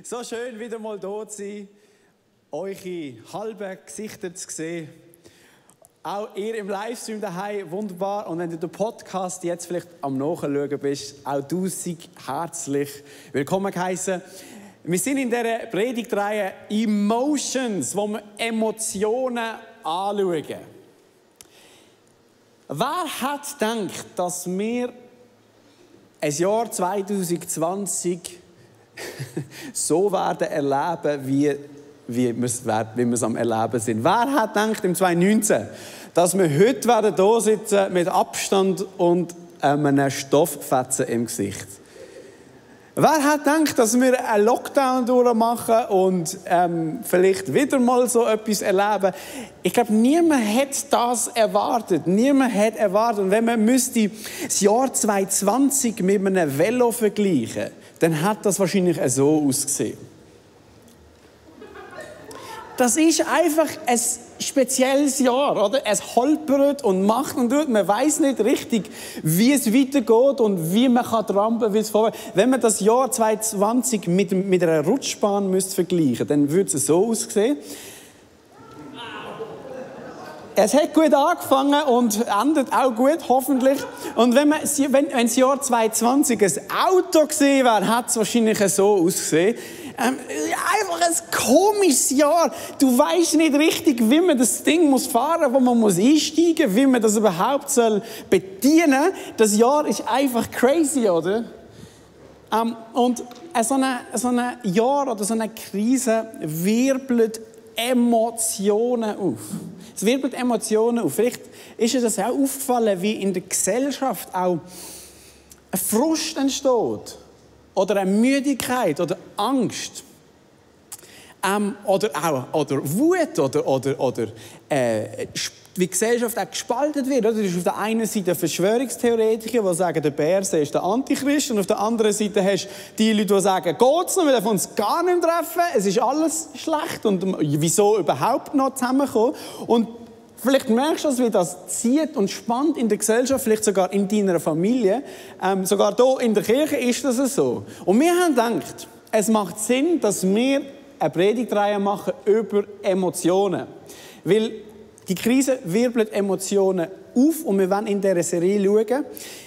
So schön, wieder mal da zu sein, eure halben Gesichter zu sehen. Auch ihr im Livestream daheim, wunderbar. Und wenn du den Podcast jetzt vielleicht am Nachschauen bist, auch du sei herzlich willkommen geheißen. Wir sind in dieser Predigtreihe Emotions, wo wir Emotionen anschauen. Wer hat gedacht, dass wir ein Jahr 2020 so werden erleben, wie wir es am Erleben sind? Wer hat gedacht im 2019, dass wir heute werden da sitzen mit Abstand und einem Stofffetzen im Gesicht? Wer hat gedacht, dass wir einen Lockdown durchmachen und vielleicht wieder mal so etwas erleben? Ich glaube, niemand hat das erwartet. Niemand hat erwartet. Und wenn man müsste das Jahr 2020 mit einem Velo vergleichen, dann hat das wahrscheinlich so ausgesehen. Das ist einfach ein spezielles Jahr, oder? Es holpert und macht und tut. Man weiß nicht richtig, wie es weitergeht und wie man trampeln kann, wie es vorwärts. Wenn man das Jahr 2020 mit einer Rutschbahn vergleichen, dann würde es so aussehen. Es hat gut angefangen und endet auch gut, hoffentlich. Und wenn das Jahr 2020 ein Auto gesehen wäre, hat es wahrscheinlich so ausgesehen. Einfach ein komisches Jahr. Du weißt nicht richtig, wie man das Ding fahren muss, wo man einsteigen muss, wie man das überhaupt bedienen soll. Das Jahr ist einfach crazy, oder? Und so ein Jahr oder so eine Krise wirbelt Emotionen auf. Es wirbelt Emotionen auf. Vielleicht ist dir das auch aufgefallen, wie in der Gesellschaft auch ein Frust entsteht. Oder eine Müdigkeit oder Angst. Oder Wut. Oder wie die Gesellschaft auch gespalten wird. Oder? Es ist auf der einen Seite Verschwörungstheoretiker, die sagen, der Bärse ist der Antichrist. Und auf der anderen Seite hast du die Leute, die sagen, geht's noch, wir dürfen uns gar nicht treffen. Es ist alles schlecht. Und wieso überhaupt noch zusammenkommen? Und vielleicht merkst du, wie das zieht und spannt in der Gesellschaft, vielleicht sogar in deiner Familie. Sogar hier in der Kirche ist das so. Und wir haben gedacht, es macht Sinn, dass wir eine Predigtreihe machen über Emotionen. Weil die Krise wirbelt Emotionen auf und wir wollen in dieser Serie schauen,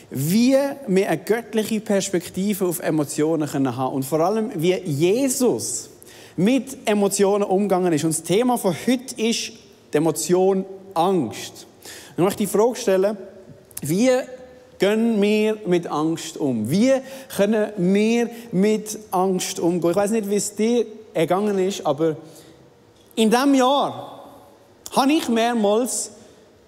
wie wir eine göttliche Perspektive auf Emotionen haben können. Und vor allem, wie Jesus mit Emotionen umgegangen ist. Und das Thema von heute ist die Emotion Angst. Ich möchte die Frage stellen, wie gehen wir mit Angst um? Wie können wir mit Angst umgehen? Ich weiß nicht, wie es dir ergangen ist, aber in diesem Jahr habe ich mehrmals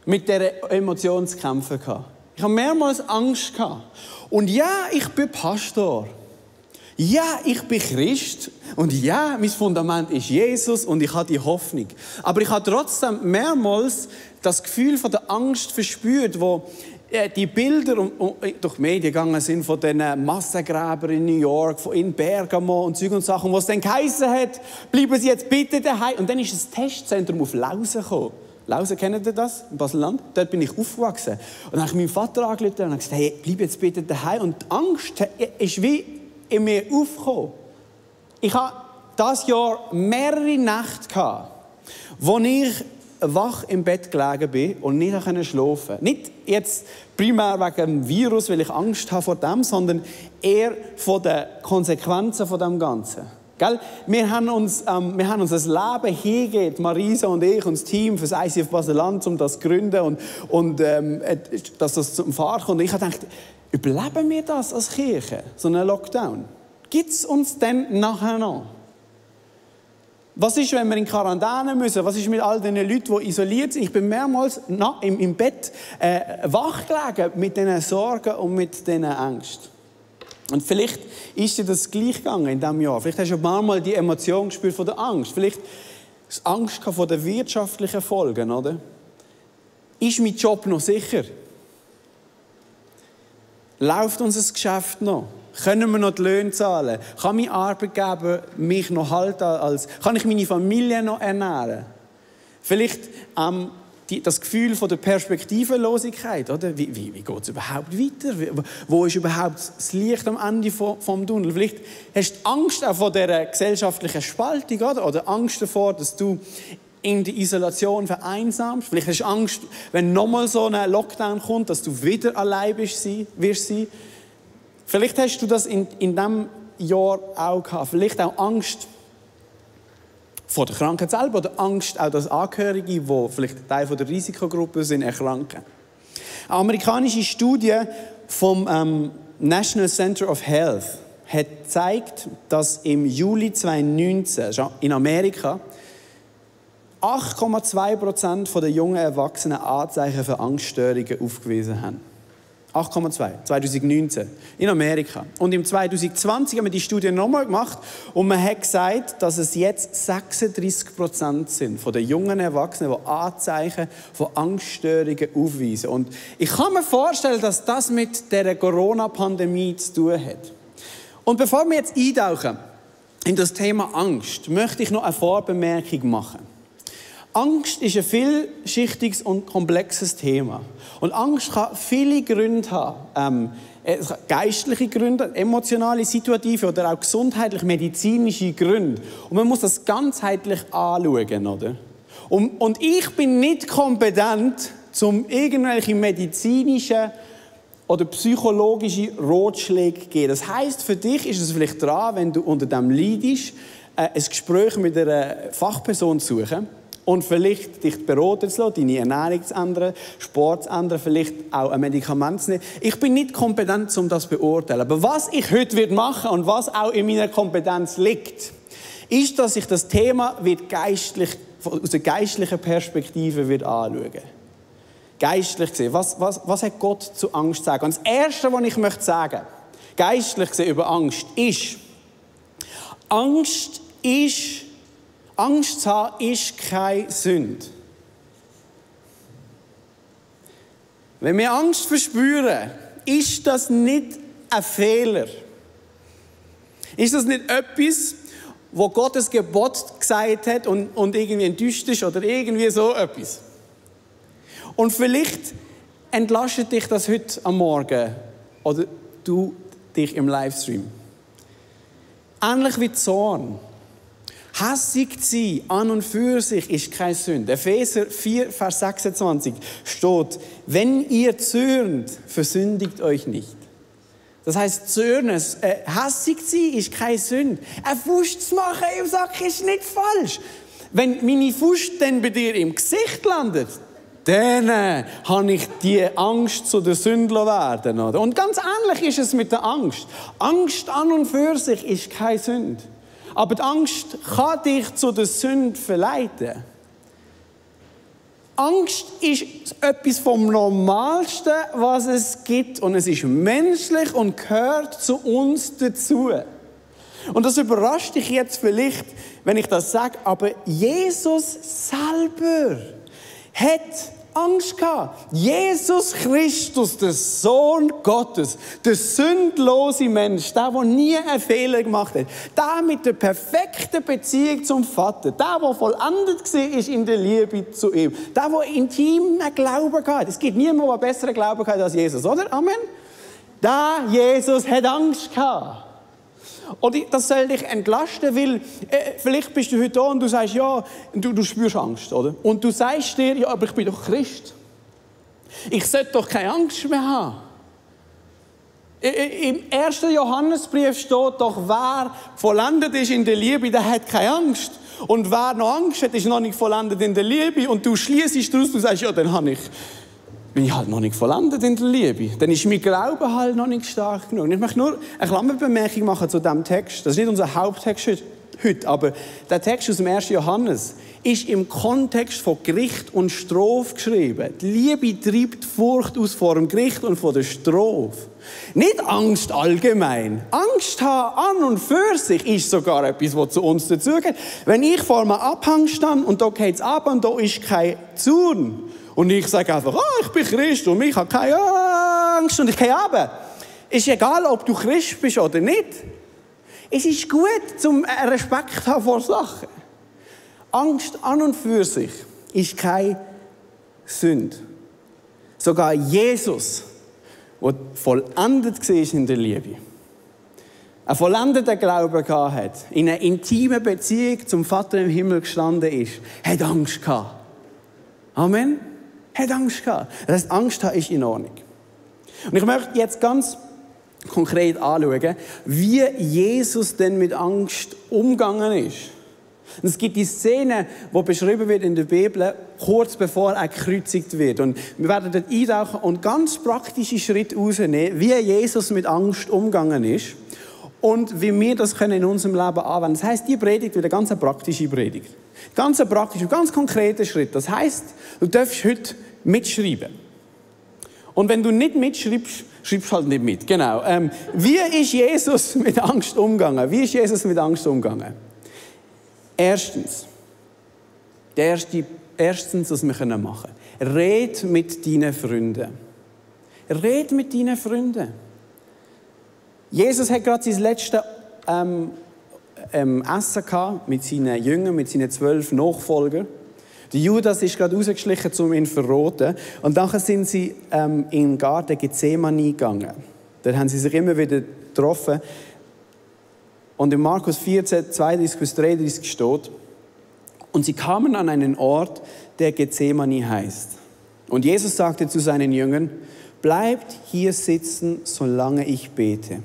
mit dieser Emotion zu kämpfen gehabt. Ich habe mehrmals Angst gehabt. Und ja, ich bin Pastor. Ja, ich bin Christ. Und ja, mein Fundament ist Jesus und ich habe die Hoffnung. Aber ich habe trotzdem mehrmals das Gefühl von der Angst verspürt, wo die Bilder durch die Medien gegangen sind von den Massengräbern in New York, in Bergamo und Zeug und Sachen, wo es dann geheißen hat, bleiben Sie jetzt bitte daheim. Und dann ist das Testzentrum auf Lausen gekommen. Lausen, kennt ihr das? In Basel-Land? Dort bin ich aufgewachsen. Und dann habe ich meinen Vater angerufen und gesagt, hey, bleib jetzt bitte daheim. Und die Angst ist wie in mir aufgekommen. Ich hatte dieses Jahr mehrere Nächte, wo ich wach im Bett gelegen bin und nicht schlafen konnte. Nicht jetzt primär wegen dem Virus, weil ich Angst habe vor dem, sondern eher vor den Konsequenzen von dem Ganzen. Gell? Wir haben uns ein Leben hingegeben, Marisa und ich und das Team für das ICF Basel-Land, um das zu gründen und dass das zum Fahren kommt. Und ich habe gedacht, überleben wir das als Kirche, so einen Lockdown? Gibt es uns denn nachher noch? Was ist, wenn wir in Quarantäne müssen? Was ist mit all den Leuten, die isoliert sind? Ich bin mehrmals im Bett wach gelegen mit diesen Sorgen und mit diesen Ängsten. Und vielleicht ist dir das gleich gegangen in diesem Jahr. Vielleicht hast du manchmal die Emotion gespürt von der Angst. Vielleicht hast du Angst vor den wirtschaftlichen Folgen, oder? Ist mein Job noch sicher? Läuft unser Geschäft noch? Können wir noch die Löhne zahlen? Kann mein Arbeitgeber mich noch halten? Kann ich meine Familie noch ernähren? Vielleicht das Gefühl von der Perspektivenlosigkeit. Oder? Wie geht es überhaupt weiter? Wo ist überhaupt das Licht am Ende vom Tunnel? Vielleicht hast du Angst auch vor dieser gesellschaftlichen Spaltung, oder Angst davor, dass du in der Isolation vereinsamst. Vielleicht hast du Angst, wenn nochmal so ein Lockdown kommt, dass du wieder allein wirst sein. Vielleicht hast du das in diesem Jahr auch gehabt. Vielleicht auch Angst vor der Krankheit selber oder Angst auch, dass Angehörige, die vielleicht Teil der Risikogruppe sind, erkranken. Eine amerikanische Studie vom National Center of Health hat gezeigt, dass im Juli 2019 in Amerika 8,2% der jungen Erwachsenen Anzeichen für Angststörungen aufgewiesen haben. 8,2, 2019, in Amerika. Und im 2020 haben wir die Studie nochmal gemacht und man hat gesagt, dass es jetzt 36% sind von den jungen Erwachsenen, die Anzeichen von Angststörungen aufweisen. Und ich kann mir vorstellen, dass das mit der Corona-Pandemie zu tun hat. Und bevor wir jetzt eintauchen in das Thema Angst, möchte ich noch eine Vorbemerkung machen. Angst ist ein vielschichtiges und komplexes Thema. Und Angst kann viele Gründe haben. Geistliche Gründe, emotionale, situative oder auch gesundheitlich-medizinische Gründe. Und man muss das ganzheitlich anschauen, oder? Und ich bin nicht kompetent, um irgendwelche medizinischen oder psychologische Ratschläge zu geben. Das heisst, für dich ist es vielleicht dran, wenn du unter dem leidest, ein Gespräch mit einer Fachperson zu suchen. Und vielleicht dich beraten zu lassen, deine Ernährung zu ändern, Sport zu ändern, vielleicht auch ein Medikament zu nehmen. Ich bin nicht kompetent, um das zu beurteilen. Aber was ich heute machen werde und was auch in meiner Kompetenz liegt, ist, dass ich das Thema aus der geistlichen Perspektive anschauen werde. Geistlich gesehen, was hat Gott zu Angst zu sagen? Und das Erste, was ich sagen möchte, geistlich gesehen über Angst, ist, Angst zu haben ist keine Sünde. Wenn wir Angst verspüren, ist das nicht ein Fehler. Ist das nicht etwas, wo Gottes Gebot gesagt hat und irgendwie enttäuscht ist oder irgendwie so etwas? Und vielleicht entlastet dich das heute am Morgen oder du dich im Livestream. Ähnlich wie Zorn. Hässig zu sein, an und für sich, ist keine Sünde. Epheser 4, Vers 26 steht, wenn ihr zürnt, versündigt euch nicht. Das heisst, zürnen, hässig zu sein, ist keine Sünde. Eine Faust zu machen im Sack ist nicht falsch. Wenn meine Faust dann bei dir im Gesicht landet, dann habe ich die Angst, zu der Sündler werden. Oder? Und ganz ähnlich ist es mit der Angst. Angst an und für sich ist keine Sünde. Aber die Angst kann dich zu der Sünde verleiten. Angst ist etwas vom Normalsten, was es gibt. Und es ist menschlich und gehört zu uns dazu. Und das überrascht dich jetzt vielleicht, wenn ich das sage, aber Jesus selber hat Angst gehabt. Jesus Christus, der Sohn Gottes, der sündlose Mensch, der nie einen Fehler gemacht hat, der mit der perfekten Beziehung zum Vater, der vollendet war in der Liebe zu ihm, der intimen Glauben hatte. Es gibt niemanden, der besseren Glauben hat als Jesus, oder? Amen? Der Jesus hat Angst gehabt. Und das soll dich entlasten, weil vielleicht bist du heute da und du sagst, ja, du spürst Angst, oder? Und du sagst dir, ja, aber ich bin doch Christ. Ich sollte doch keine Angst mehr haben. Im 1. Johannesbrief steht doch, wer vollendet ist in der Liebe, der hat keine Angst. Und wer noch Angst hat, ist noch nicht vollendet in der Liebe. Und du schliessest daraus, du sagst, ja, dann bin ich halt noch nicht vollendet in der Liebe. Dann ist mein Glaube halt noch nicht stark genug. Ich möchte nur eine Klammerbemerkung machen zu diesem Text. Das ist nicht unser Haupttext heute, aber der Text aus dem 1. Johannes ist im Kontext von Gericht und Strafe geschrieben. Die Liebe treibt Furcht aus vor dem Gericht und vor der Strafe. Nicht Angst allgemein. Angst haben an und für sich ist sogar etwas, was zu uns dazugehört. Wenn ich vor einem Abhang stand und da geht es ab und da ist kein Zaun, und ich sage einfach, ich bin Christ und ich habe keine Angst und ich gehe runter. Ist egal, ob du Christ bist oder nicht. Es ist gut, zum Respekt zu haben vor Sachen. Angst an und für sich ist keine Sünde. Sogar Jesus, der vollendet war in der Liebe, einen vollendeten Glauben hat, in einer intimen Beziehung zum Vater im Himmel gestanden ist, hat Angst gehabt. Amen? Hat Angst gehabt. Das heisst, Angst haben ist in Ordnung. Und ich möchte jetzt ganz konkret anschauen, wie Jesus denn mit Angst umgegangen ist. Und es gibt die Szene, die beschrieben wird in der Bibel, kurz bevor er gekreuzigt wird. Und wir werden dort eintauchen und ganz praktische Schritte herausnehmen, wie Jesus mit Angst umgegangen ist und wie wir das in unserem Leben anwenden. Das heisst, die Predigt wird eine ganz praktische Predigt. Ganz praktische, ganz konkreter Schritt. Das heisst, du darfst heute mitschreiben. Und wenn du nicht mitschreibst, schreibst du halt nicht mit. Genau. Wie ist Jesus mit Angst umgegangen? Wie ist Jesus mit Angst umgegangen? Erstens, was wir machen können. Red mit deinen Freunden. Red mit deinen Freunden. Jesus hat gerade sein letztes Essen gehabt mit seinen Jüngern, mit seinen 12 Nachfolgern. Der Judas ist gerade rausgeschlichen, um ihn zu verraten. Und dann sind sie in den Garten Gethsemane gegangen. Dort haben sie sich immer wieder getroffen. Und in Markus 14, 32 bis 33 steht, und sie kamen an einen Ort, der Gethsemane heißt. Und Jesus sagte zu seinen Jüngern, bleibt hier sitzen, solange ich bete.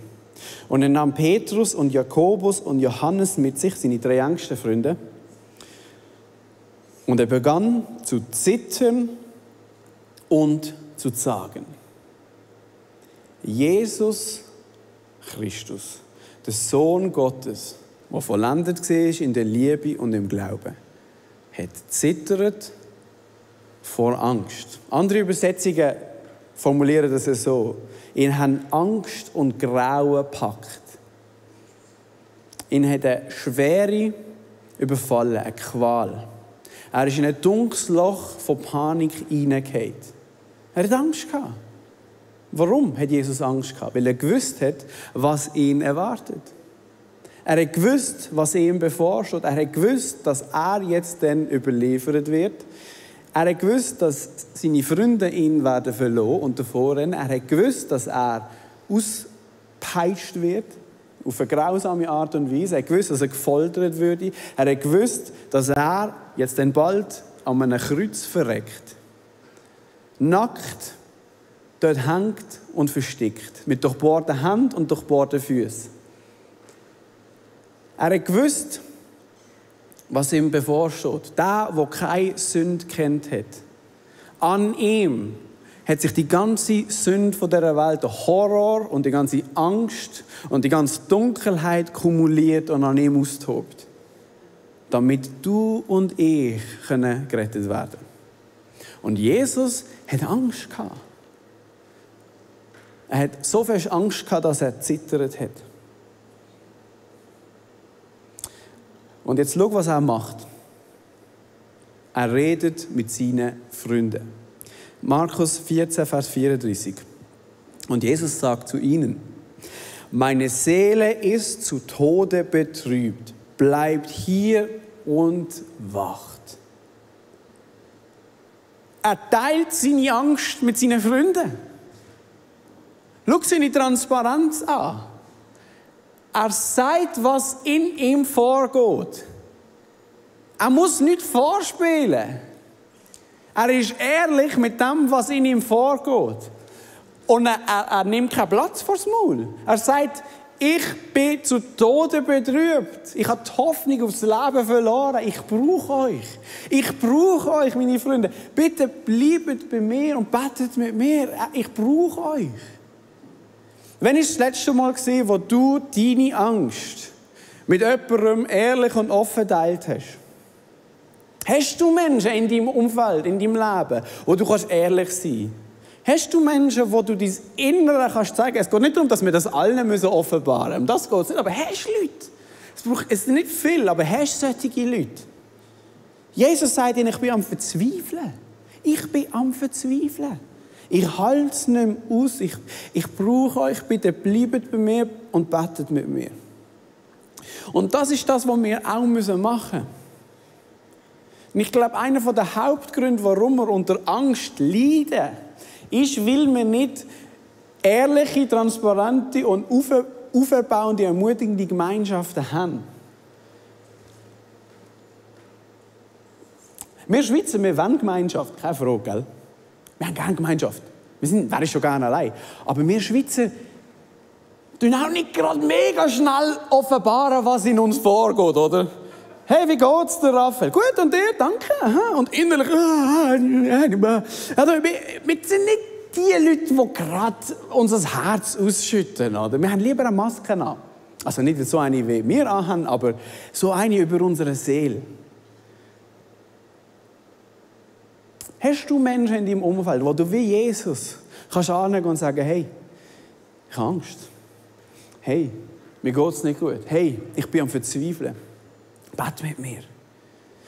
Und er nahm Petrus und Jakobus und Johannes mit sich, seine 3 engsten Freunde. Und er begann zu zittern und zu zagen. Jesus Christus, der Sohn Gottes, der vollendet war in der Liebe und im Glauben, hat zittert vor Angst. Andere Übersetzungen formulieren das so. Ihn haben Angst und Grauen gepackt. Ihn hat eine Schwere überfallen, eine Qual. Er ist in ein dunkles Loch von Panik hineingefallen. Er hat Angst gehabt. Warum hat Jesus Angst gehabt? Weil er gewusst hat, was ihn erwartet. Er hat gewusst, was ihm bevorsteht. Er hat gewusst, dass er jetzt dann überliefert wird. Er hat gewusst, dass seine Freunde ihn werden verlassen und davor rennen. Er hat gewusst, dass er ausgepeitscht wird. Auf eine grausame Art und Weise. Er hat gewusst, dass er gefoltert würde. Er hat gewusst, dass er jetzt dann bald an einem Kreuz verreckt. Nackt dort hängt und verstickt. Mit durchbohrten Händen und durchbohrten Füßen. Er hat gewusst, was ihm bevorsteht. Der keine Sünde kennt hat. An ihm hat sich die ganze Sünde von dieser Welt, der Horror und die ganze Angst und die ganze Dunkelheit kumuliert und an ihm austobt. Damit du und ich gerettet werden können. Und Jesus hat Angst gehabt. Er hat so viel Angst gehabt, dass er zittert hat. Und jetzt schau, was er macht. Er redet mit seinen Freunden. Markus 14, Vers 34. Und Jesus sagt zu ihnen, meine Seele ist zu Tode betrübt. Bleibt hier und wacht. Er teilt seine Angst mit seinen Freunden. Schau seine Transparenz an. Er sagt, was in ihm vorgeht. Er muss nicht vorspielen. Er ist ehrlich mit dem, was in ihm vorgeht. Und er nimmt keinen Platz vors Maul. Er sagt, ich bin zu Tode betrübt. Ich habe die Hoffnung aufs Leben verloren. Ich brauche euch. Ich brauche euch, meine Freunde. Bitte bleibt bei mir und betet mit mir. Ich brauche euch. Wann war das letzte Mal, wo du deine Angst mit jemandem ehrlich und offen geteilt hast? Hast du Menschen in deinem Umfeld, in deinem Leben, wo du ehrlich sein kannst? Hast du Menschen, wo du dein Innere kannst zeigen? Es geht nicht darum, dass wir das allen offenbaren müssen. Um das geht es nicht. Aber hast du Leute? Es ist nicht viel, aber hast du solche Leute? Jesus sagt ihnen, ich bin am Verzweifeln. Ich bin am Verzweifeln. Ich halte es nicht mehr aus. Ich brauche euch. Bitte bleibt bei mir und betet mit mir. Und das ist das, was wir auch machen müssen. Und ich glaube, einer der Hauptgründe, warum wir unter Angst leiden, ist, weil wir nicht ehrliche, transparente und auferbauende, ermutigende Gemeinschaften haben. Wir Schweizer, wir wollen Gemeinschaft, keine Frage, gell? Wir haben gerne Gemeinschaft. Wer ist schon gerne allein? Aber wir Schweizer tun auch nicht gerade mega schnell offenbaren, was in uns vorgeht, oder? Hey, wie geht's dir, Raphael? Gut, und dir? Danke. Aha. Und innerlich, also, wir sind nicht die Leute, die gerade unser Herz ausschütten, oder? Wir haben lieber eine Maske an. Also nicht so eine, wie wir anhaben, aber so eine über unsere Seele. Hast du Menschen in deinem Umfeld, wo du wie Jesus kannst angehen und sagen, hey, ich habe Angst. Hey, mir geht es nicht gut. Hey, ich bin am Verzweifeln. Bett mit mir.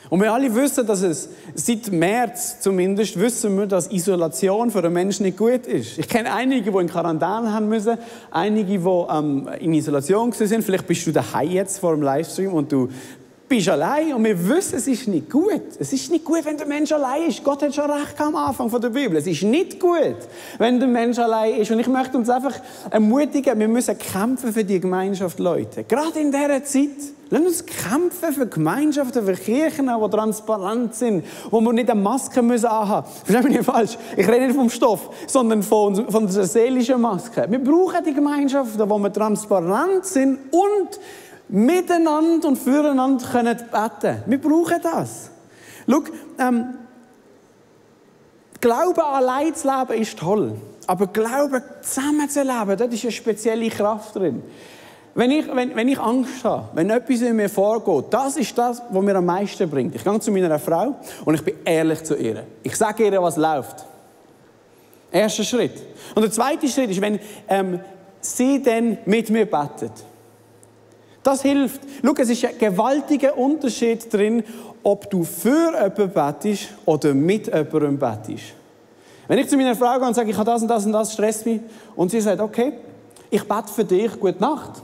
Und wir alle wissen, dass es seit März zumindest wissen wir, dass Isolation für einen Menschen nicht gut ist. Ich kenne einige, die in Quarantäne haben müssen, einige, die in Isolation sind. Vielleicht bist du daheim jetzt vor dem Livestream und du bist allein und wir wissen, es ist nicht gut. Es ist nicht gut, wenn der Mensch allein ist. Gott hat schon recht am Anfang der Bibel. Es ist nicht gut, wenn der Mensch allein ist. Und ich möchte uns einfach ermutigen, wir müssen kämpfen für die Gemeinschaft, Leute. Gerade in dieser Zeit. Lass uns kämpfen für Gemeinschaften, für Kirchen, die transparent sind, wo wir nicht eine Maske anhaben müssen. Versteht mich nicht falsch. Ich rede nicht vom Stoff, sondern von der seelischen Maske. Wir brauchen die Gemeinschaften, wo wir transparent sind und miteinander und füreinander können beten. Wir brauchen das. Schau, Glauben allein zu leben ist toll. Aber Glauben zusammen zu leben, da ist eine spezielle Kraft drin. Wenn ich Angst habe, wenn etwas in mir vorgeht, das ist das, was mir am meisten bringt. Ich gehe zu meiner Frau und ich bin ehrlich zu ihr. Ich sage ihr, was läuft. Erster Schritt. Und der zweite Schritt ist, wenn sie dann mit mir betet. Das hilft. Schau, es ist ein gewaltiger Unterschied drin, ob du für jemanden betest oder mit jemandem betest. Wenn ich zu meiner Frau gehe und sage, ich habe das und das und das, stresst mich, und sie sagt, okay, ich bete für dich, gute Nacht.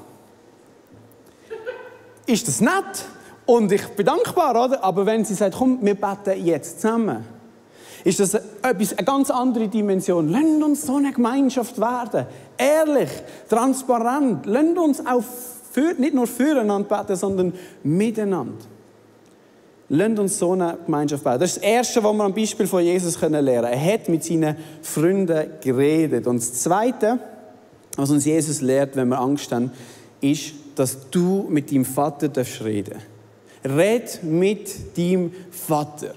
Ist das nett? Und ich bin dankbar, oder? Aber wenn sie sagt, komm, wir beten jetzt zusammen, ist das eine ganz andere Dimension. Lasst uns so eine Gemeinschaft werden. Ehrlich, transparent. Lasst uns auch nicht nur füreinander beten, sondern miteinander. Lasst uns so eine Gemeinschaft bauen. Das ist das Erste, was wir am Beispiel von Jesus lernen können. Er hat mit seinen Freunden geredet. Und das Zweite, was uns Jesus lehrt, wenn wir Angst haben, ist, dass du mit deinem Vater reden darfst. Red mit deinem Vater.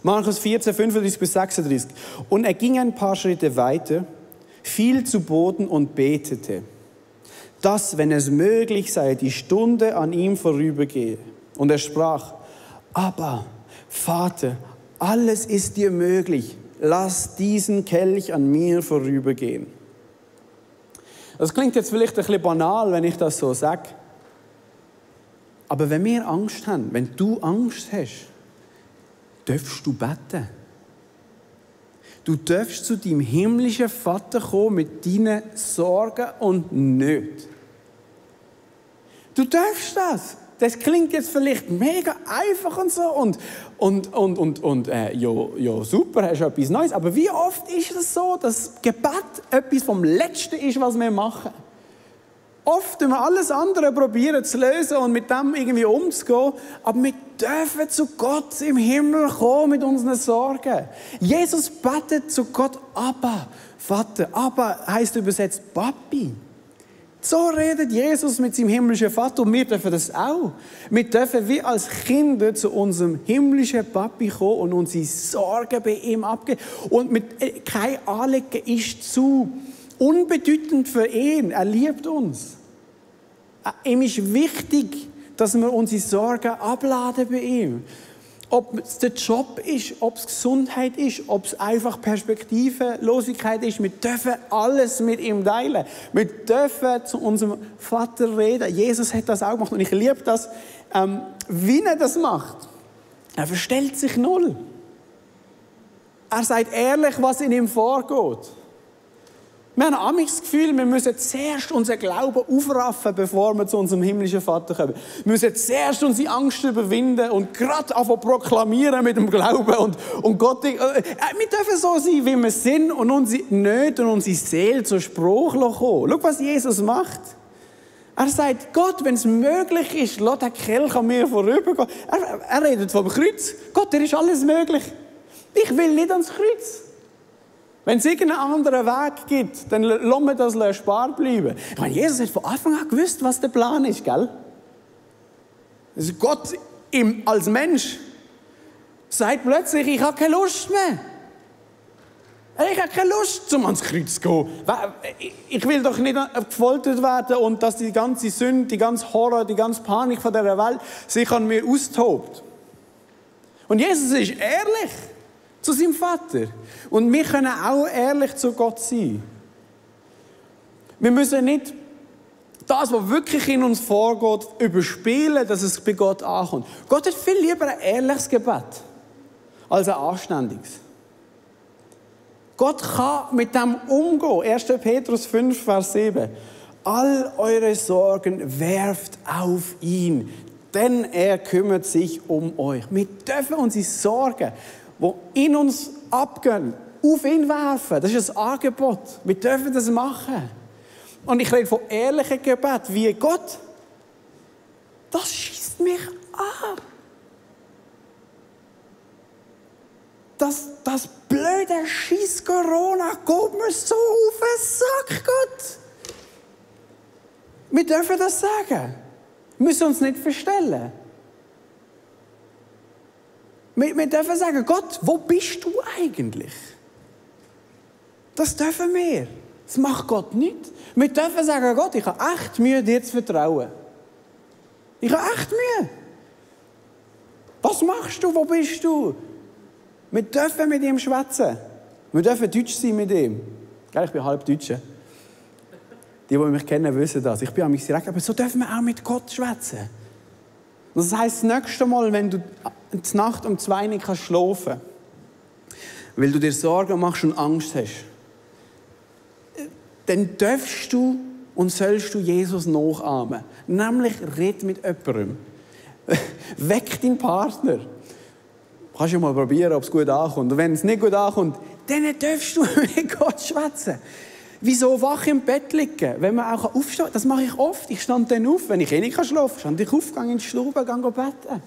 Markus 14, 35 bis 36. Und er ging ein paar Schritte weiter, fiel zu Boden und betete, dass, wenn es möglich sei, die Stunde an ihm vorübergehe. Und er sprach, aber Vater, alles ist dir möglich. Lass diesen Kelch an mir vorübergehen. Das klingt jetzt vielleicht ein bisschen banal, wenn ich das so sage. Aber wenn wir Angst haben, wenn du Angst hast, darfst du beten. Du darfst zu deinem himmlischen Vater kommen mit deinen Sorgen und Nöten. Du darfst das. Das klingt jetzt vielleicht mega einfach und so ja super, hast du etwas Neues. Aber wie oft ist es so, dass Gebet etwas vom Letzten ist, was wir machen? Oft probieren wir alles andere zu lösen und mit dem irgendwie umzugehen. Aber wir dürfen zu Gott im Himmel kommen mit unseren Sorgen. Jesus betet zu Gott, Abba, Vater. Abba heisst übersetzt Papi. So redet Jesus mit seinem himmlischen Vater und wir dürfen das auch. Wir dürfen wie als Kinder zu unserem himmlischen Papi kommen und unsere Sorgen bei ihm abgeben. Und kein Anliegen ist zu unbedeutend für ihn. Er liebt uns. Ihm ist wichtig, dass wir unsere Sorgen abladen bei ihm. Ob es der Job ist, ob es Gesundheit ist, ob es einfach Perspektivenlosigkeit ist. Wir dürfen alles mit ihm teilen. Wir dürfen zu unserem Vater reden. Jesus hat das auch gemacht und ich liebe das, wie er das macht. Er verstellt sich null. Er sagt ehrlich, was in ihm vorgeht. Wir haben auch das Gefühl, wir müssen zuerst unseren Glauben aufraffen, bevor wir zu unserem himmlischen Vater kommen. Wir müssen zuerst unsere Angst überwinden und gerade anfangen proklamieren mit dem Glauben. Und Gott, wir dürfen so sein, wie wir sind und unsere Nöte und unsere Seele zur Sprache kommen. Schau, was Jesus macht. Er sagt, Gott, wenn es möglich ist, lass den Kelch an mir vorübergehen. Er redet vom Kreuz. Gott, dir ist alles möglich. Ich will nicht ans Kreuz. Wenn es irgendeinen anderen Weg gibt, dann lassen wir das erspart bleiben. Ich meine, Jesus hat von Anfang an gewusst, was der Plan ist, gell? Also Gott als Mensch sagt plötzlich, ich habe keine Lust mehr. Ich habe keine Lust, um ans Kreuz zu gehen. Ich will doch nicht gefoltert werden und dass die ganze Sünde, die ganze Horror, die ganze Panik von dieser Welt sich an mir austobt. Und Jesus ist ehrlich zu seinem Vater. Und wir können auch ehrlich zu Gott sein. Wir müssen nicht das, was wirklich in uns vorgeht, überspielen, dass es bei Gott ankommt. Gott hat viel lieber ein ehrliches Gebet als ein anständiges. Gott kann mit dem umgehen. 1. Petrus 5, Vers 7. All eure Sorgen werft auf ihn, denn er kümmert sich um euch. Wir dürfen unsere Sorgen, die in uns abgehen, auf ihn werfen. Das ist ein Angebot. Wir dürfen das machen. Und ich rede von ehrlichem Gebet, wie Gott. Das schießt mich an. Das blöde Scheiß Corona geht mir so auf den Sack, Gott. Wir dürfen das sagen. Wir müssen uns nicht verstellen. Wir dürfen sagen, Gott, wo bist du eigentlich? Das dürfen wir. Das macht Gott nicht. Wir dürfen sagen, Gott, ich habe echt Mühe, dir zu vertrauen. Ich habe echt Mühe. Was machst du? Wo bist du? Wir dürfen mit ihm schwätzen. Wir dürfen Deutsch sein mit ihm. Ich bin halb Deutscher. Die mich kennen, wissen das. Ich bin an mich direkt, aber so dürfen wir auch mit Gott schwätzen. Das heisst, das nächste Mal, wenn du die Nacht um 2 nicht schlafen kannst, weil du dir Sorgen machst und Angst hast, dann darfst du und sollst du Jesus nachahmen. Nämlich, red mit jemandem. Weck deinen Partner. Kannst du mal probieren, ob es gut ankommt. Und wenn es nicht gut ankommt, dann darfst du mit Gott schwätzen. Wieso wach im Bett liegen, wenn man auch aufstehen kann? Das mache ich oft. Ich stand dann auf, wenn ich nicht schlafen kann, stand ich auf, gehe in die Stube, gehe beten.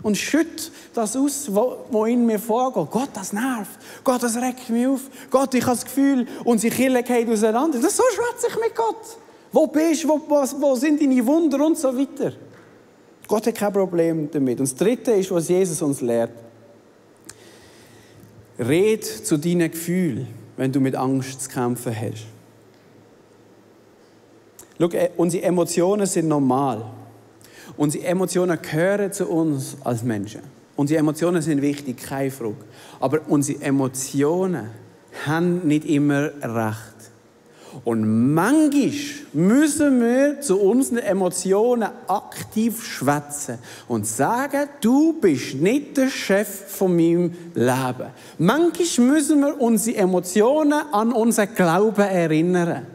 Und schütte das aus, was in mir vorgeht. Gott, das nervt. Gott, das regt mich auf. Gott, ich habe das Gefühl, unsere Kirche geht auseinander. Das so schwätze ich mit Gott. Wo bist du? Wo sind deine Wunder und so weiter? Gott hat kein Problem damit. Und das Dritte ist, was Jesus uns lehrt. Red zu deinen Gefühlen, wenn du mit Angst zu kämpfen hast. Schau, unsere Emotionen sind normal. Unsere Emotionen gehören zu uns als Menschen. Unsere Emotionen sind wichtig, keine Frage. Aber unsere Emotionen haben nicht immer recht. Und manchmal müssen wir zu unseren Emotionen aktiv schwätzen und sagen, du bist nicht der Chef von meinem Leben. Manchmal müssen wir unsere Emotionen an unseren Glauben erinnern.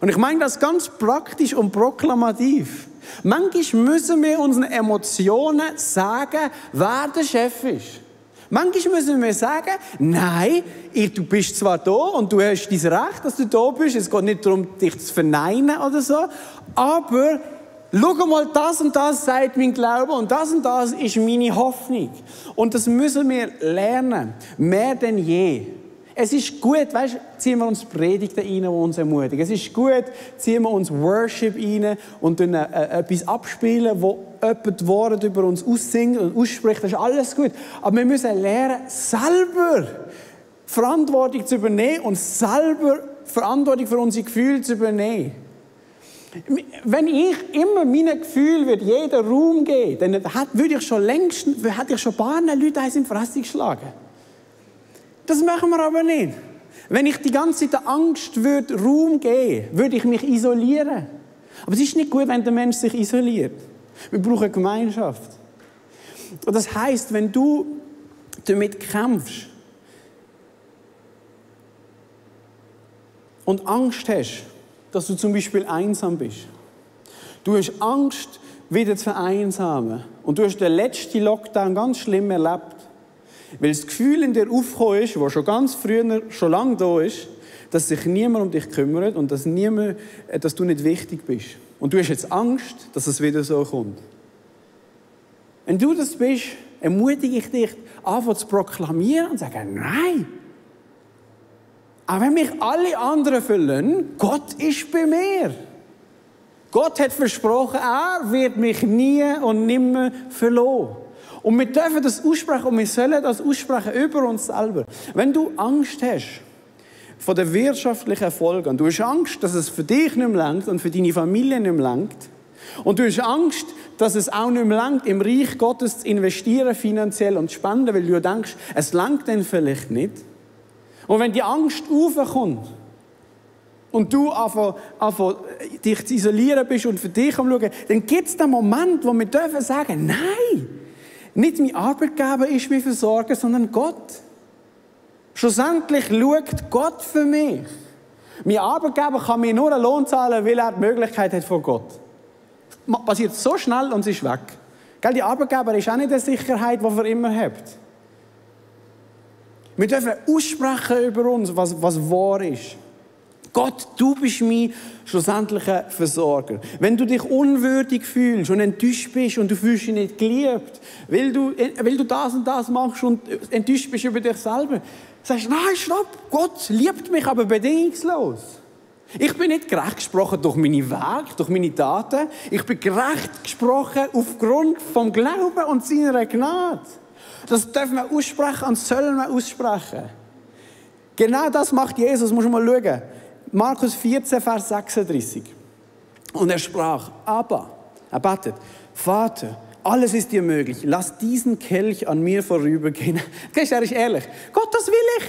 Und ich meine das ganz praktisch und proklamativ. Manchmal müssen wir unseren Emotionen sagen, wer der Chef ist. Manchmal müssen wir sagen, nein, du bist zwar da und du hast dein Recht, dass du da bist. Es geht nicht darum, dich zu verneinen oder so. Aber schau mal, das und das sagt mein Glaube und das ist meine Hoffnung. Und das müssen wir lernen, mehr denn je. Es ist gut, weißt, ziehen wir uns Predigten rein, die uns ermutigen. Es ist gut, ziehen wir uns Worship rein und dann etwas abspielen, wo jemand die Worte über uns aussingt und ausspricht. Das ist alles gut. Aber wir müssen lernen, selber Verantwortung zu übernehmen und selber Verantwortung für unsere Gefühle zu übernehmen. Wenn ich immer meinen Gefühlen jeden Raum geben würde, dann hätte ich schon ein paar Leute eins in die Fresse geschlagen. Das machen wir aber nicht. Wenn ich die ganze Zeit der Angst Raum geben würde ich mich isolieren. Aber es ist nicht gut, wenn der Mensch sich isoliert. Wir brauchen Gemeinschaft. Und das heisst, wenn du damit kämpfst und Angst hast, dass du zum Beispiel einsam bist. Du hast Angst, wieder zu vereinsamen. Und du hast den letzten Lockdown ganz schlimm erlebt. Weil das Gefühl in dir aufgekommen ist, das schon ganz früher, schon lange da ist, dass sich niemand um dich kümmert und dass du nicht wichtig bist. Und du hast jetzt Angst, dass es wieder so kommt. Wenn du das bist, ermutige ich dich, anfangen zu proklamieren und zu sagen, nein. Auch wenn mich alle anderen verlassen, Gott ist bei mir. Gott hat versprochen, er wird mich nie und nimmer verlassen. Und wir dürfen das aussprechen und wir sollen das aussprechen über uns selber. Wenn du Angst hast vor den wirtschaftlichen Erfolgen und du hast Angst, dass es für dich nicht mehr reicht und für deine Familie nicht mehr reicht und du hast Angst, dass es auch nicht mehr reicht, im Reich Gottes zu investieren, finanziell und zu spenden, weil du denkst, es reicht dann vielleicht nicht. Und wenn die Angst aufkommt und du anfängst, dich zu isolieren bist und für dich am Schauen, dann gibt es den Moment, wo wir dürfen sagen, nein, nicht mein Arbeitgeber ist mein Versorger, sondern Gott. Schlussendlich schaut Gott für mich. Mein Arbeitgeber kann mir nur einen Lohn zahlen, weil er die Möglichkeit hat von Gott. Das passiert so schnell und es ist weg. Die Arbeitgeber ist auch nicht eine Sicherheit, die wir immer haben. Wir dürfen aussprechen über uns, was wahr ist. Gott, du bist mein schlussendlicher Versorger. Wenn du dich unwürdig fühlst und enttäuscht bist und du fühlst dich nicht geliebt, weil du das und das machst und enttäuscht bist über dich selber, sagst du, nein, stopp, Gott liebt mich aber bedingungslos. Ich bin nicht gerecht gesprochen durch meine Werke, durch meine Taten. Ich bin gerecht gesprochen aufgrund vom Glauben und seiner Gnade. Das dürfen wir aussprechen und sollen wir aussprechen. Genau das macht Jesus, muss man mal schauen. Markus 14, Vers 36. Und er sprach, aber, er betet, Vater, alles ist dir möglich, lass diesen Kelch an mir vorübergehen. Er ist ehrlich, Gott, das will ich.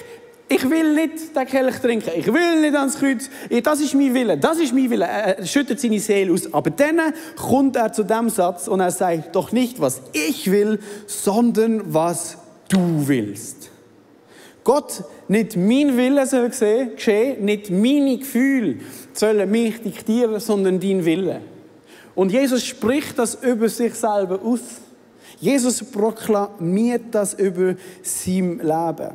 Ich will nicht den Kelch trinken, ich will nicht ans Kreuz. Das ist mein Wille, das ist mein Wille. Er schüttet seine Seele aus. Aber dann kommt er zu dem Satz und er sagt, doch nicht, was ich will, sondern was du willst. Gott, nicht mein Wille soll geschehen, nicht meine Gefühle sollen mich diktieren, sondern dein Wille. Und Jesus spricht das über sich selber aus. Jesus proklamiert das über sein Leben.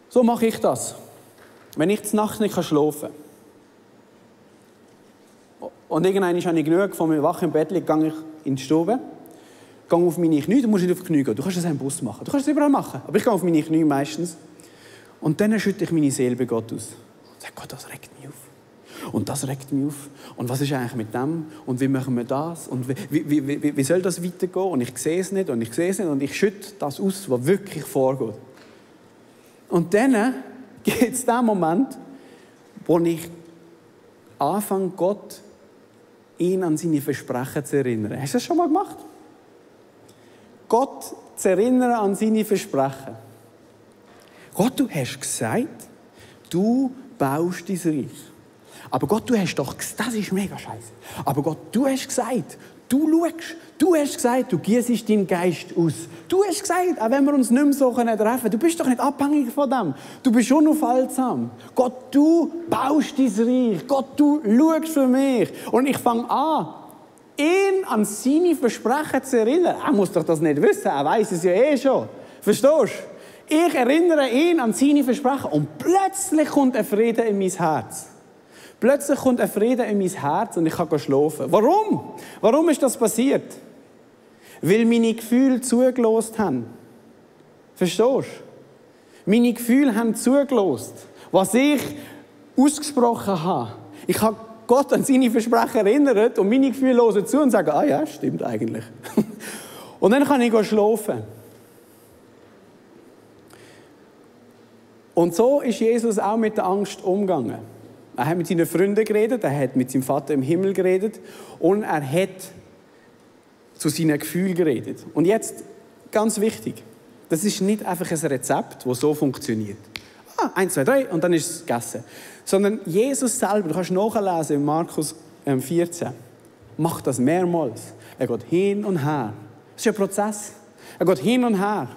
So mache ich das. Wenn ich die Nacht nicht schlafen kann. Und irgendwann habe ich genug, von mir wach im Bett liege, gehe ich in die Stube, gehe auf meine Knie, du musst nicht auf die Knie gehen, du kannst das im Bus machen, du kannst es überall machen, aber ich gehe auf meine Knie meistens. Und dann schütte ich meine Seele bei Gott aus. Und sage, Gott, das regt mich auf. Und das regt mich auf. Und was ist eigentlich mit dem? Und wie machen wir das? Und wie soll das weitergehen? Und ich sehe es nicht und ich sehe es nicht und ich schütte das aus, was wirklich vorgeht. Und dann gibt es den Moment, wo ich anfange, Gott, ihn an seine Versprechen zu erinnern. Hast du das schon mal gemacht? Gott zu erinnern an seine Versprechen. Gott, du hast gesagt, du baust dein Reich. Aber Gott, du hast doch gesagt, das ist mega scheiße. Aber Gott, du hast gesagt, du schaust, du hast gesagt, du gießt deinen Geist aus. Du hast gesagt, auch wenn wir uns nicht mehr so treffen können, du bist doch nicht abhängig von dem. Du bist unaufhaltsam. Gott, du baust dein Reich. Gott, du schaust für mich. Und ich fange an, ihn an seine Versprechen zu erinnern. Er muss doch das nicht wissen, er weiß es ja eh schon. Verstehst du? Ich erinnere ihn an seine Versprechen und plötzlich kommt ein Frieden in mein Herz. Plötzlich kommt ein Frieden in mein Herz und ich kann schlafen. Warum? Warum ist das passiert? Weil meine Gefühle zugelassen haben. Verstehst du? Meine Gefühle haben zugelassen, was ich ausgesprochen habe. Ich habe Gott an seine Versprechen erinnert und meine Gefühle hören zu und sagen, ah ja, stimmt eigentlich. Und dann kann ich schlafen. Und so ist Jesus auch mit der Angst umgegangen. Er hat mit seinen Freunden geredet, er hat mit seinem Vater im Himmel geredet und er hat zu seinen Gefühlen geredet. Und jetzt, ganz wichtig, das ist nicht einfach ein Rezept, das so funktioniert. 1, 2, 3 und dann ist es gegessen. Sondern Jesus selber, du kannst nachlesen in Markus 14, macht das mehrmals. Er geht hin und her. Das ist ein Prozess. Er geht hin und her.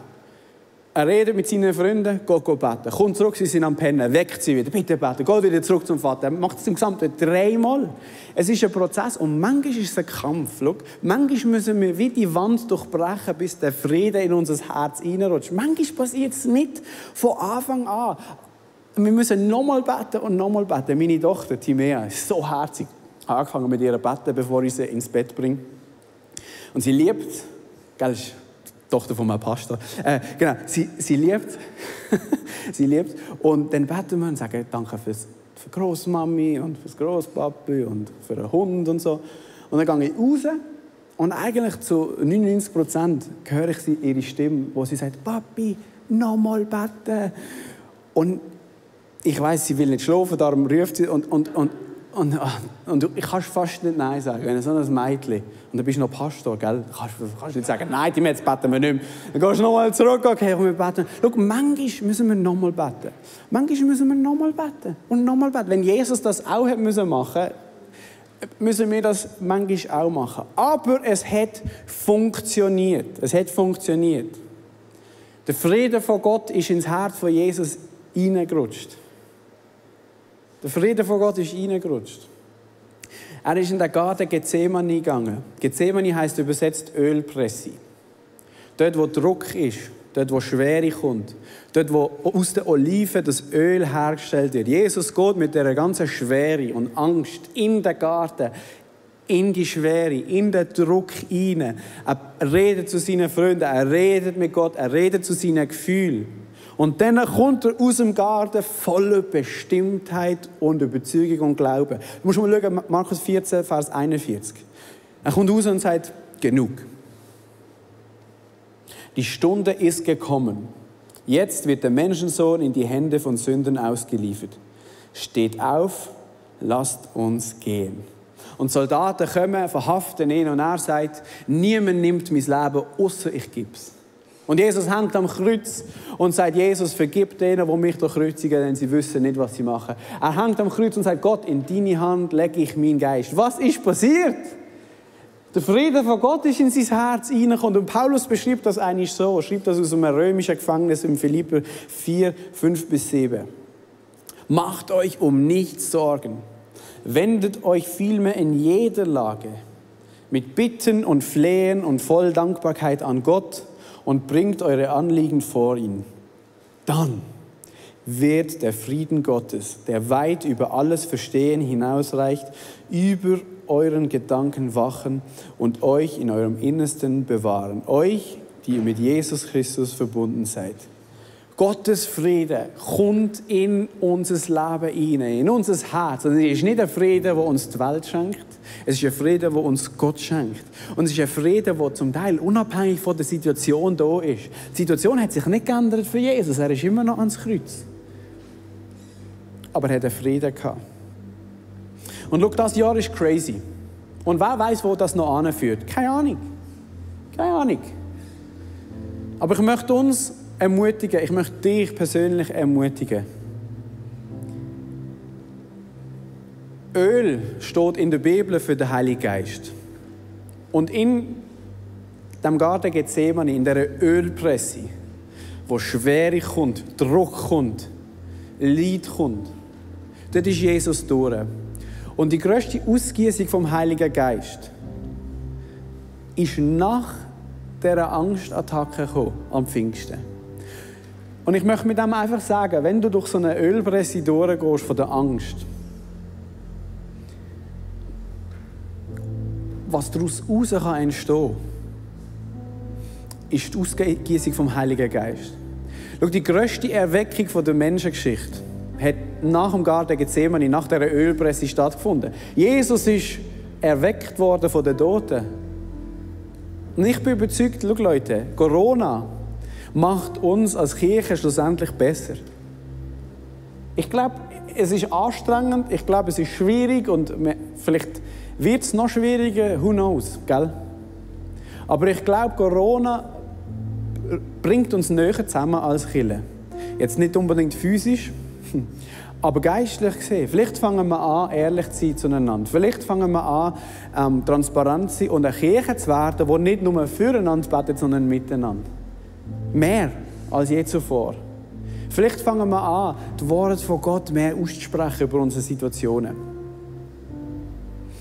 Er redet mit seinen Freunden, geht beten. Kommt zurück, sie sind am Pennen, weckt sie wieder, bitte beten, geht wieder zurück zum Vater. Er macht es im Gesamten 3-mal. Es ist ein Prozess und manchmal ist es ein Kampf. Schau, manchmal müssen wir wie die Wand durchbrechen, bis der Frieden in unser Herz reinrutscht. Manchmal passiert es nicht von Anfang an. Wir müssen nochmal beten und nochmal beten. Meine Tochter, Timea, ist so herzig angefangen mit ihr beten, bevor ich sie ins Bett bringe. Und sie liebt, gell, Tochter von meinem Pastor. Genau, sie liebt. Sie liebt. Und dann beten wir und sagen, danke für Großmami und fürs Großpapi und für den Hund und so. Und dann gehe ich raus und eigentlich zu 99% höre ich ihre Stimme, wo sie sagt, Papi, nochmal beten. Und ich weiss, sie will nicht schlafen, darum ruft sie und ich kann fast nicht Nein sagen, wenn so ein Mädchen, und dann bist du noch Pastor, gell? Kannst du nicht sagen, nein, jetzt beten wir nicht mehr. Dann gehst du noch mal zurück, okay, wir beten. Schau, manchmal müssen wir noch mal beten. Manchmal müssen wir noch mal beten und noch mal beten. Wenn Jesus das auch hätte machen müssen wir das manchmal auch machen. Aber es hat funktioniert. Es hat funktioniert. Der Friede von Gott ist ins Herz von Jesus hineingerutscht. Der Friede von Gott ist hineingerutscht. Er ist in den Garten Gethsemane gegangen. Gethsemane heisst übersetzt Ölpresse. Dort, wo Druck ist, dort, wo Schwere kommt, dort, wo aus den Oliven das Öl hergestellt wird. Jesus geht mit dieser ganzen Schwere und Angst in den Garten, in die Schwere, in den Druck hinein. Er redet zu seinen Freunden, er redet mit Gott, er redet zu seinen Gefühlen. Und dann kommt er aus dem Garten voller Bestimmtheit und Überzeugung und Glauben. Du musst mal schauen, Markus 14, Vers 41. Er kommt raus und sagt, genug. Die Stunde ist gekommen. Jetzt wird der Menschensohn in die Hände von Sündern ausgeliefert. Steht auf, lasst uns gehen. Und Soldaten kommen, verhaften ihn und er sagt, niemand nimmt mein Leben, außer ich gebe es. Und Jesus hängt am Kreuz und sagt, Jesus, vergib denen, die mich kreuzigen, denn sie wissen nicht, was sie machen. Er hängt am Kreuz und sagt, Gott, in deine Hand lege ich meinen Geist. Was ist passiert? Der Friede von Gott ist in sein Herz hineingekommen. Und Paulus beschreibt das eigentlich so. Er schreibt das aus einem römischen Gefängnis im Philipper 4, 5-7. Macht euch um nichts Sorgen. Wendet euch vielmehr in jeder Lage mit Bitten und Flehen und voll Dankbarkeit an Gott und bringt eure Anliegen vor ihn. Dann wird der Frieden Gottes, der weit über alles Verstehen hinausreicht, über euren Gedanken wachen und euch in eurem Innersten bewahren. Euch, die ihr mit Jesus Christus verbunden seid. Gottes Friede kommt in unser Leben hinein, in unser Herz. Und es ist nicht ein Friede, der uns die Welt schenkt. Es ist ein Friede, der uns Gott schenkt. Und es ist ein Friede, der zum Teil unabhängig von der Situation da ist. Die Situation hat sich nicht geändert für Jesus. Er ist immer noch ans Kreuz. Aber er hat einen Frieden gehabt. Und schau, das Jahr ist crazy. Und wer weiß, wo das noch anführt? Keine Ahnung. Keine Ahnung. Aber ich möchte uns ermutigen, ich möchte dich persönlich ermutigen. Öl steht in der Bibel für den Heiligen Geist. Und in dem Garten Gethsemane, in dieser Ölpresse, wo Schwere kommt, Druck kommt, Leid kommt, dort ist Jesus durch. Und die grösste Ausgießung vom Heiligen Geist ist nach dieser Angstattacke gekommen, am Pfingsten. Und ich möchte mit dem einfach sagen, wenn du durch so eine Ölpresse durchgehst von der Angst, was daraus entstehen kann, ist die Ausgießung vom Heiligen Geist. Schau, die grösste Erweckung der Menschengeschichte hat nach dem Garten Gethsemane, nach dieser Ölpresse stattgefunden. Jesus ist erweckt worden von den Toten. Und ich bin überzeugt, schau Leute, Corona macht uns als Kirche schlussendlich besser. Ich glaube, es ist anstrengend, ich glaube, es ist schwierig und vielleicht wird es noch schwieriger, who knows, gell? Aber ich glaube, Corona bringt uns näher zusammen als Kirche. Jetzt nicht unbedingt physisch, aber geistlich gesehen. Vielleicht fangen wir an, ehrlich zu sein zueinander. Vielleicht fangen wir an, transparent zu sein und eine Kirche zu werden, die nicht nur füreinander betet, sondern miteinander. Mehr als je zuvor. Vielleicht fangen wir an, die Worte von Gott mehr auszusprechen über unsere Situationen.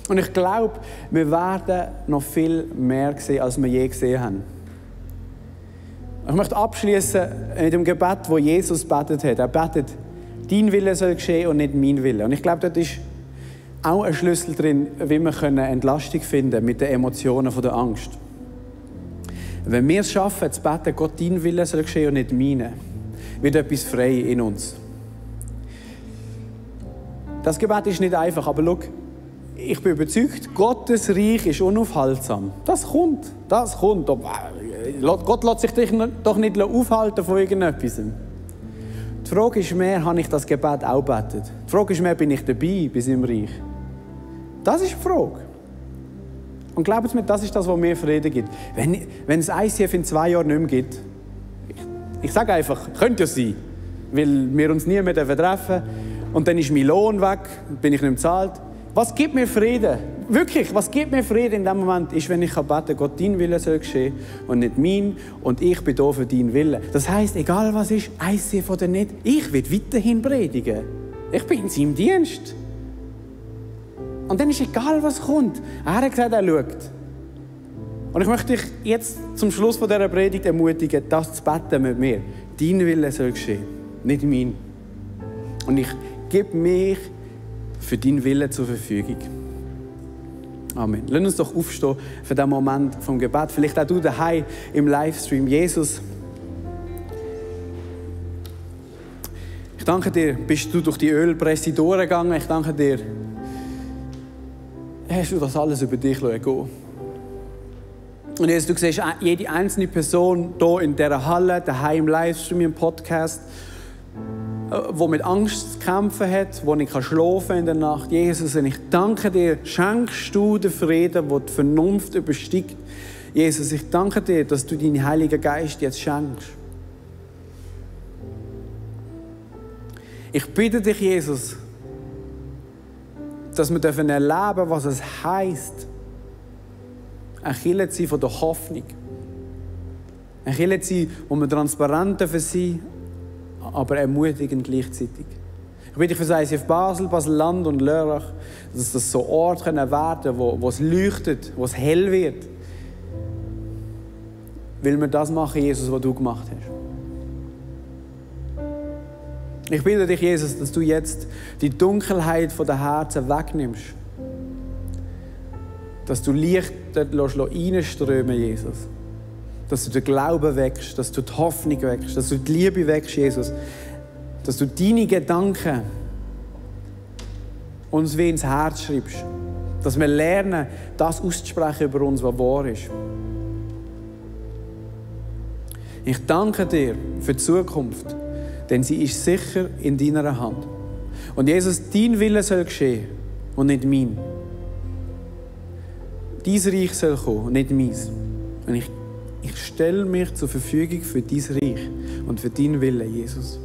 Und ich glaube, wir werden noch viel mehr sehen, als wir je gesehen haben. Ich möchte abschließen mit dem Gebet, das Jesus betet hat. Er betet, dein Wille soll geschehen und nicht mein Wille. Und ich glaube, dort ist auch ein Schlüssel drin, wie wir Entlastung finden mit den Emotionen der Angst. Wenn wir es schaffen, zu beten, Gott, dein Wille soll geschehen und nicht meine, wird etwas frei in uns. Das Gebet ist nicht einfach, aber schau, ich bin überzeugt, Gottes Reich ist unaufhaltsam. Das kommt. Gott lässt sich doch nicht aufhalten von irgendetwas. Die Frage ist mehr, habe ich das Gebet auch gebetet? Die Frage ist mehr, bin ich dabei bei seinem Reich? Das ist die Frage. Und glaubt mir, das ist das, was mir Frieden gibt. Wenn es ICF in 2 Jahren nicht mehr gibt, ich sage einfach, könnte ja sein, weil wir uns nie mehr treffen und dann ist mein Lohn weg, bin ich nicht mehr bezahlt. Was gibt mir Frieden? Wirklich, was gibt mir Frieden in dem Moment, ist, wenn ich beten kann, Gott, dein Wille soll geschehen und nicht mein und ich bin da für deinen Willen. Das heisst, egal was ist, ICF oder nicht, ich will weiterhin predigen. Ich bin in seinem Dienst. Und dann ist egal, was kommt. Er hat gesagt, er schaut. Und ich möchte dich jetzt zum Schluss von dieser Predigt ermutigen, das zu beten mit mir. Dein Wille soll geschehen, nicht mein. Und ich gebe mich für deinen Willen zur Verfügung. Amen. Lass uns doch aufstehen für diesen Moment vom Gebet. Vielleicht auch du daheim im Livestream. Jesus, ich danke dir, bist du durch die Ölpresse durchgegangen. Ich danke dir, hast du das alles über dich gehen. Und Jesus, du siehst jede einzelne Person hier in dieser Halle, daheim im Livestream, im Podcast, die mit Angst zu kämpfen hat, die nicht schlafen in der Nacht. Jesus, und ich danke dir, schenkst du den Frieden, der die Vernunft übersteigt. Jesus, ich danke dir, dass du deinen Heiligen Geist jetzt schenkst. Ich bitte dich, Jesus, dass wir erleben dürfen, was es heisst, ein Kirche zu sein von der Hoffnung. Ein Kirche zu sein, wo wir transparent sein dürfen, aber ermutigend gleichzeitig. Ich bitte dich für das ICF Basel, Basel-Land und Lörrach, dass das so Orte werden können, wo es leuchtet, wo es hell wird. Weil wir das machen, Jesus, was du gemacht hast. Ich bitte dich, Jesus, dass du jetzt die Dunkelheit der Herzen wegnimmst. Dass du Licht dort reinströmen, Jesus. Dass du den Glauben wächst, dass du die Hoffnung wächst, dass du die Liebe wächst, Jesus. Dass du deine Gedanken uns wie ins Herz schreibst. Dass wir lernen, das auszusprechen über uns, was wahr ist. Ich danke dir für die Zukunft, denn sie ist sicher in deiner Hand. Und Jesus, dein Wille soll geschehen und nicht mein. Dein Reich soll kommen und nicht meins. Und ich stelle mich zur Verfügung für dein Reich und für deinen Willen, Jesus.